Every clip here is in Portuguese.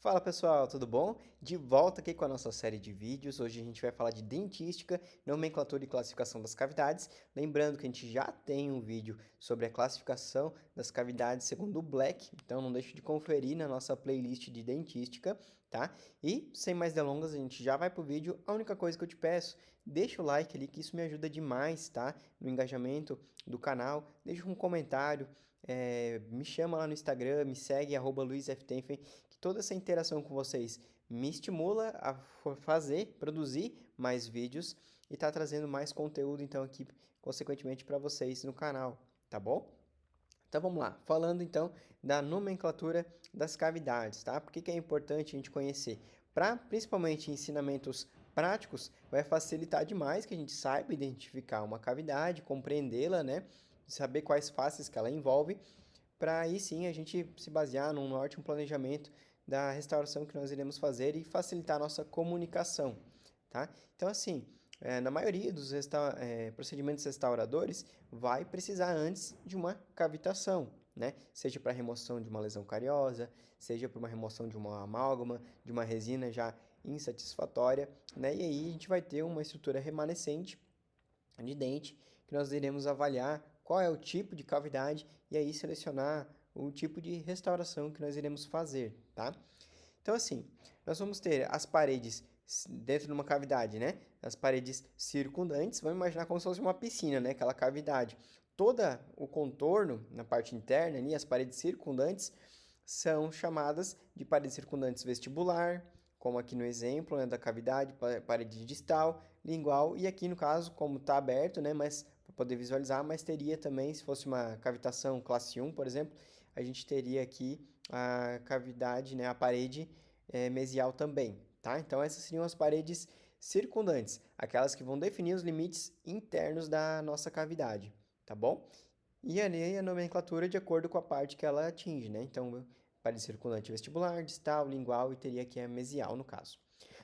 Fala pessoal, tudo bom? De volta aqui com a nossa série de vídeos. Hoje a gente vai falar de dentística, nomenclatura e classificação das cavidades. Lembrando que a gente já tem um vídeo sobre a classificação das cavidades segundo o Black, então não deixe de conferir na nossa playlist de dentística, tá? E sem mais delongas, a gente já vai pro vídeo. A única coisa que eu te peço, deixa o like ali, que isso me ajuda demais, tá? No engajamento do canal. Deixa um comentário, me chama lá no Instagram, me segue, @luizftenfen, que toda essa interação com vocês me estimula a fazer, produzir mais vídeos e tá trazendo mais conteúdo, então, aqui, consequentemente, para vocês no canal, tá bom? Então vamos lá, falando então da nomenclatura das cavidades, tá? Por que é importante a gente conhecer? Para principalmente ensinamentos práticos, vai facilitar demais que a gente saiba identificar uma cavidade, compreendê-la, né? Saber quais faces que ela envolve, para aí sim a gente se basear num ótimo planejamento da restauração que nós iremos fazer e facilitar a nossa comunicação, tá? Então, assim, na maioria dos procedimentos restauradores, vai precisar antes de uma cavitação, né? Seja para remoção de uma lesão cariosa, seja para uma remoção de uma amálgama, de uma resina já insatisfatória, né? E aí a gente vai ter uma estrutura remanescente de dente, que nós iremos avaliar qual é o tipo de cavidade e aí selecionar o tipo de restauração que nós iremos fazer, tá? Então, assim, nós vamos ter as paredes dentro de uma cavidade, né? As paredes circundantes, vamos imaginar como se fosse uma piscina, né? Aquela cavidade. Todo o contorno, na parte interna ali, as paredes circundantes, são chamadas de paredes circundantes vestibular, como aqui no exemplo, né, da cavidade, parede distal, lingual, e aqui no caso, como está aberto, né, mas para poder visualizar, mas teria também, se fosse uma cavitação classe 1, por exemplo, a gente teria aqui a cavidade, né, a parede mesial também, tá? Então essas seriam as paredes circundantes, aquelas que vão definir os limites internos da nossa cavidade, tá bom? E ali a nomenclatura de acordo com a parte que ela atinge, né? Então, parede circundante vestibular, distal, lingual e teria aqui a mesial no caso.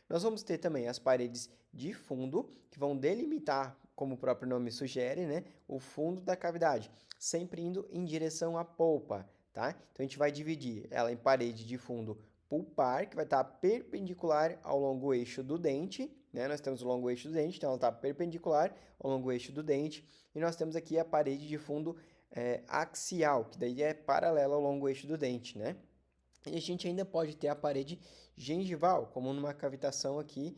Nós vamos ter também as paredes de fundo, que vão delimitar, como o próprio nome sugere, né, o fundo da cavidade, sempre indo em direção à polpa, tá? Então a gente vai dividir ela em parede de fundo pulpar, que vai estar perpendicular ao longo eixo do dente, né? Nós temos o longo eixo do dente, então ela está perpendicular ao longo eixo do dente, e nós temos aqui a parede de fundo axial, que daí é paralela ao longo eixo do dente, né? E a gente ainda pode ter a parede gengival, como numa cavitação aqui,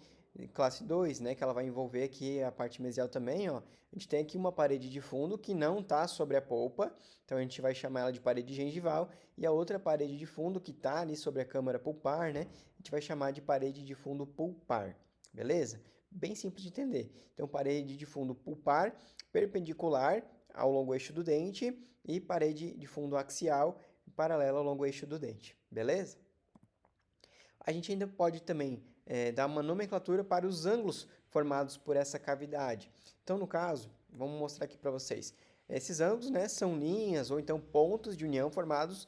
classe 2, né? Que ela vai envolver aqui a parte mesial também, ó. A gente tem aqui uma parede de fundo que não está sobre a polpa, então a gente vai chamar ela de parede gengival, e a outra parede de fundo que está ali sobre a câmara pulpar, né? A gente vai chamar de parede de fundo pulpar, beleza? Bem simples de entender. Então, parede de fundo pulpar, perpendicular ao longo eixo do dente, e parede de fundo axial, paralela ao longo eixo do dente, beleza? A gente ainda pode também dar uma nomenclatura para os ângulos formados por essa cavidade. Então, no caso, vamos mostrar aqui para vocês. Esses ângulos, né, são linhas ou então pontos de união formados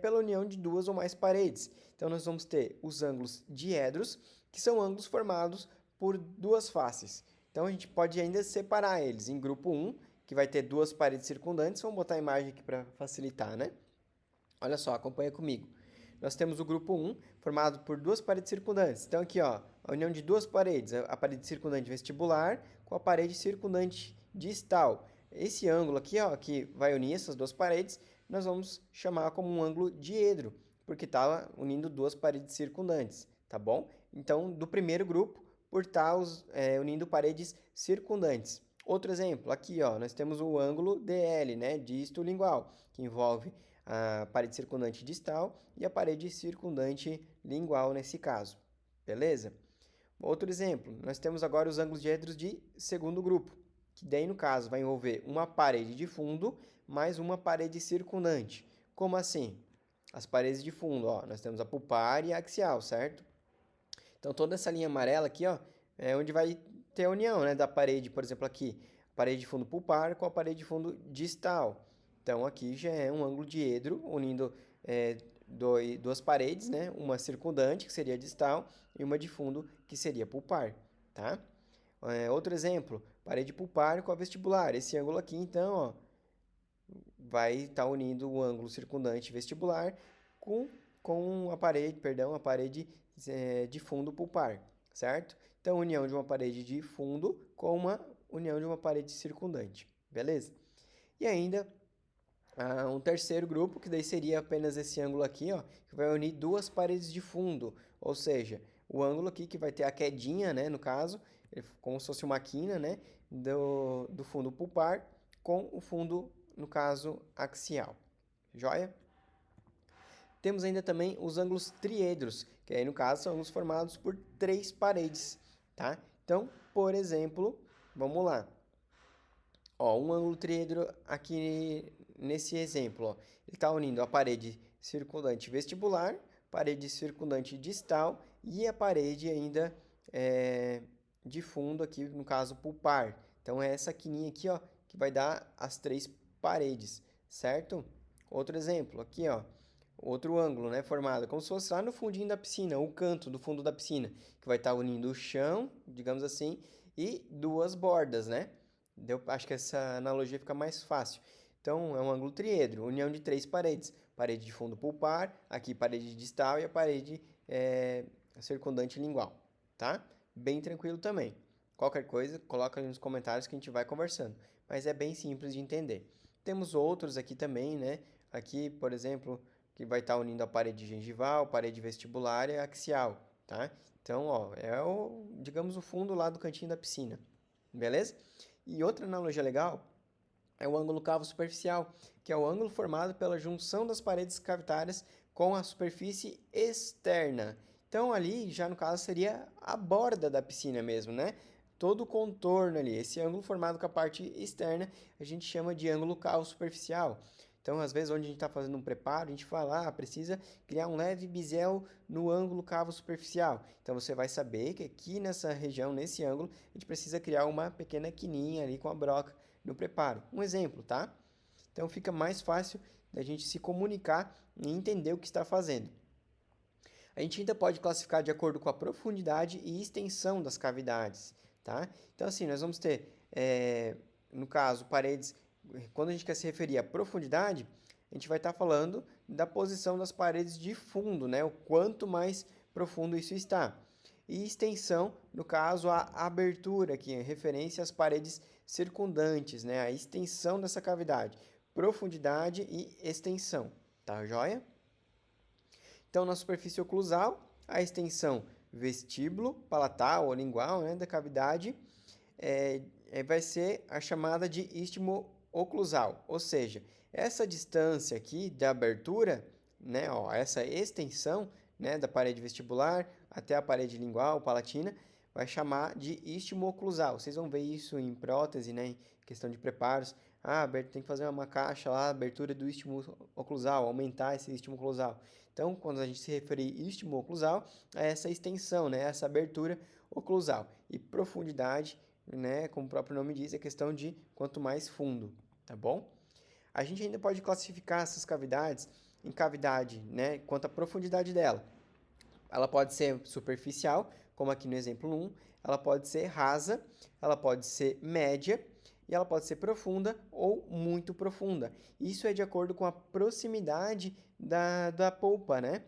pela união de duas ou mais paredes. Então, nós vamos ter os ângulos diedros, que são ângulos formados por duas faces. Então, a gente pode ainda separar eles em grupo 1, que vai ter duas paredes circundantes. Vamos botar a imagem aqui para facilitar, né? Olha só, acompanha comigo. Nós temos o grupo 1, formado por duas paredes circundantes. Então, aqui, ó, a união de duas paredes, a parede circundante vestibular com a parede circundante distal. Esse ângulo aqui, ó, que vai unir essas duas paredes, nós vamos chamar como um ângulo diedro, porque está unindo duas paredes circundantes, tá bom? Então, do primeiro grupo, por estar unindo paredes circundantes. Outro exemplo, aqui, ó, nós temos o ângulo DL, né, disto-lingual, que envolve a parede circundante distal e a parede circundante lingual nesse caso, beleza? Outro exemplo, nós temos agora os ângulos diedros de segundo grupo, que daí no caso vai envolver uma parede de fundo mais uma parede circundante. Como assim? As paredes de fundo, ó, nós temos a pulpar e a axial, certo? Então toda essa linha amarela aqui, ó, é onde vai ter a união, né, da parede, por exemplo, aqui, a parede de fundo pulpar com a parede de fundo distal. Então aqui já é um ângulo diedro unindo duas paredes, né, uma circundante, que seria distal, e uma de fundo, que seria pulpar, tá? Outro exemplo, parede pulpar com a vestibular. Esse ângulo aqui, então, ó, vai estar unindo o ângulo circundante vestibular com com a parede, perdão, a parede de fundo pulpar, certo? Então, união de uma parede de fundo com uma união de uma parede circundante, beleza? E ainda um terceiro grupo, que daí seria apenas esse ângulo aqui, ó, que vai unir duas paredes de fundo, ou seja, o ângulo aqui que vai ter a quedinha, né, no caso, como se fosse uma quina, né, do fundo pulpar com o fundo, no caso, axial. Joia? Temos ainda também os ângulos triedros, que aí no caso são ângulos formados por três paredes, tá? Então, por exemplo, vamos lá. Ó, um ângulo triedro aqui nesse exemplo, ó, ele está unindo a parede circundante vestibular, parede circundante distal e a parede ainda de fundo aqui, no caso pulpar. Então, é essa quininha aqui, ó, que vai dar as três paredes, certo? Outro exemplo, aqui, ó, outro ângulo, né, formado como se fosse lá no fundinho da piscina, o canto do fundo da piscina, que vai estar unindo o chão, digamos assim, e duas bordas, né? Acho que essa analogia fica mais fácil. Então, é um ângulo triedro, união de três paredes. Parede de fundo pulpar, aqui parede distal e a parede circundante lingual, tá? Bem tranquilo também. Qualquer coisa, coloca aí nos comentários que a gente vai conversando. Mas é bem simples de entender. Temos outros aqui também, né? Aqui, por exemplo, que vai estar unindo a parede gengival, parede vestibular e axial, tá? Então, ó, digamos, o fundo lá do cantinho da piscina, beleza? E outra analogia legal é o ângulo cavo superficial, que é o ângulo formado pela junção das paredes cavitárias com a superfície externa. Então, ali, já no caso, seria a borda da piscina mesmo, né? Todo o contorno ali. Esse ângulo formado com a parte externa, a gente chama de ângulo cavo superficial. Então, às vezes, onde a gente está fazendo um preparo, a gente fala, precisa criar um leve bisel no ângulo cavo superficial. Então, você vai saber que aqui nessa região, nesse ângulo, a gente precisa criar uma pequena quininha ali com a broca no preparo. Um exemplo, tá? Então, fica mais fácil da gente se comunicar e entender o que está fazendo. A gente ainda pode classificar de acordo com a profundidade e extensão das cavidades, tá? Então, assim, nós vamos ter, no caso, paredes. Quando a gente quer se referir à profundidade, a gente vai estar falando da posição das paredes de fundo, né? O quanto mais profundo isso está. E extensão, no caso, a abertura, que é referência às paredes circundantes, né? A extensão dessa cavidade. Profundidade e extensão, tá joia? Então, na superfície oclusal, a extensão vestíbulo, palatal ou lingual, né, da cavidade vai ser a chamada de istmo oclusal, ou seja, essa distância aqui da abertura, né, ó, essa extensão, né, da parede vestibular até a parede lingual, palatina, vai chamar de istmo oclusal. Vocês vão ver isso em prótese, né, em questão de preparos. Tem que fazer uma caixa lá, abertura do istmo oclusal, aumentar esse istmo oclusal. Então, quando a gente se referir istmo oclusal, é essa extensão, né, essa abertura oclusal. E profundidade, né, como o próprio nome diz, é questão de quanto mais fundo, tá bom? A gente ainda pode classificar essas cavidades em cavidade, né, quanto à profundidade dela. Ela pode ser superficial, como aqui no exemplo 1, ela pode ser rasa, ela pode ser média e ela pode ser profunda ou muito profunda. Isso é de acordo com a proximidade da polpa, né?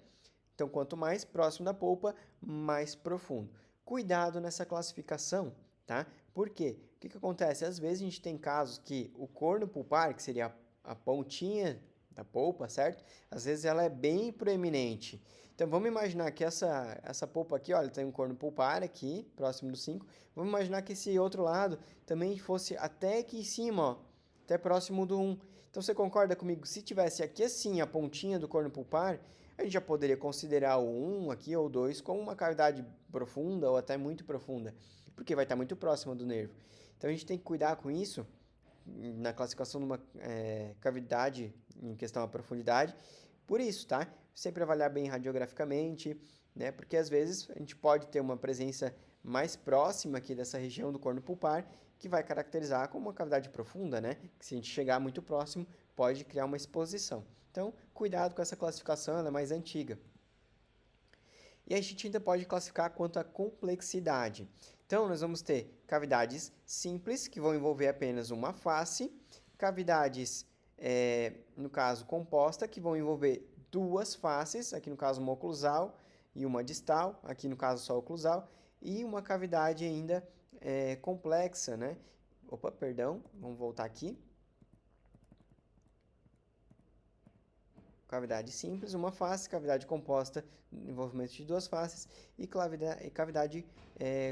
Então, quanto mais próximo da polpa, mais profundo. Cuidado nessa classificação, tá? Por quê? O que acontece? Às vezes a gente tem casos que o corno pulpar, que seria a pontinha da polpa, certo? Às vezes ela é bem proeminente. Então, vamos imaginar que essa polpa aqui, olha, tem um corno pulpar aqui, próximo do 5. Vamos imaginar que esse outro lado também fosse até aqui em cima, ó, até próximo do 1. Então, você concorda comigo? Se tivesse aqui assim a pontinha do corno pulpar, a gente já poderia considerar o 1 aqui ou 2 como uma cavidade profunda ou até muito profunda, porque vai estar muito próxima do nervo. Então, a gente tem que cuidar com isso na classificação de uma cavidade em questão à profundidade. Por isso, tá? Sempre avaliar bem radiograficamente, né? Porque às vezes a gente pode ter uma presença mais próxima aqui dessa região do corno pulpar, que vai caracterizar como uma cavidade profunda, né? Que se a gente chegar muito próximo, pode criar uma exposição. Então, cuidado com essa classificação, ela é mais antiga. E a gente ainda pode classificar quanto à complexidade. Então, nós vamos ter cavidades simples, que vão envolver apenas uma face, cavidades, no caso, composta, que vão envolver duas faces, aqui no caso uma oclusal e uma distal, aqui no caso só oclusal, e uma cavidade ainda complexa, né? Opa, perdão, vamos voltar aqui. Cavidade simples, uma face, cavidade composta, envolvimento de duas faces, e cavidade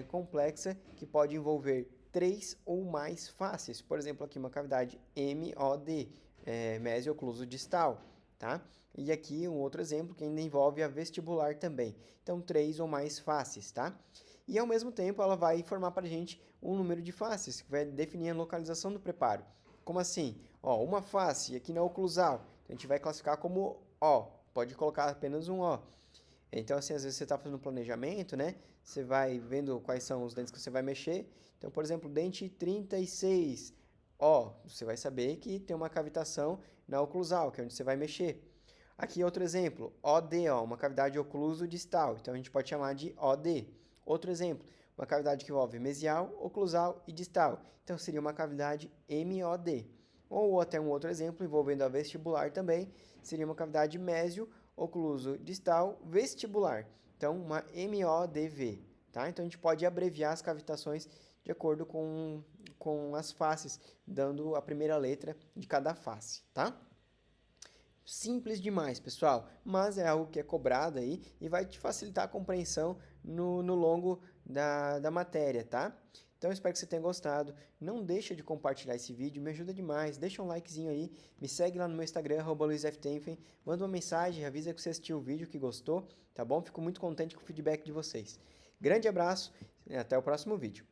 complexa, que pode envolver três ou mais faces. Por exemplo, aqui uma cavidade MOD, mesio-ocluso distal, tá? E aqui um outro exemplo que ainda envolve a vestibular também. Então, três ou mais faces, tá? E ao mesmo tempo ela vai informar para a gente um número de faces, que vai definir a localização do preparo. Como assim? Ó, uma face aqui na oclusal, a gente vai classificar como O, pode colocar apenas um O. Então, assim, às vezes você está fazendo um planejamento, né? Você vai vendo quais são os dentes que você vai mexer. Então, por exemplo, dente 36, ó, você vai saber que tem uma cavitação na oclusal, que é onde você vai mexer. Aqui outro exemplo, OD, ó, uma cavidade ocluso distal. Então, a gente pode chamar de OD. Outro exemplo, uma cavidade que envolve mesial, oclusal e distal. Então, seria uma cavidade MOD. Ou até um outro exemplo envolvendo a vestibular também, seria uma cavidade mésio, ocluso distal, vestibular. Então, uma MODV. Tá? Então, a gente pode abreviar as cavitações de acordo com as faces, dando a primeira letra de cada face. Tá? Simples demais, pessoal, mas é algo que é cobrado aí e vai te facilitar a compreensão no longo da matéria, tá? Então, eu espero que você tenha gostado. Não deixa de compartilhar esse vídeo, me ajuda demais. Deixa um likezinho aí, me segue lá no meu Instagram, @luizftenfen, manda uma mensagem, avisa que você assistiu o vídeo, que gostou, tá bom? Fico muito contente com o feedback de vocês. Grande abraço e até o próximo vídeo.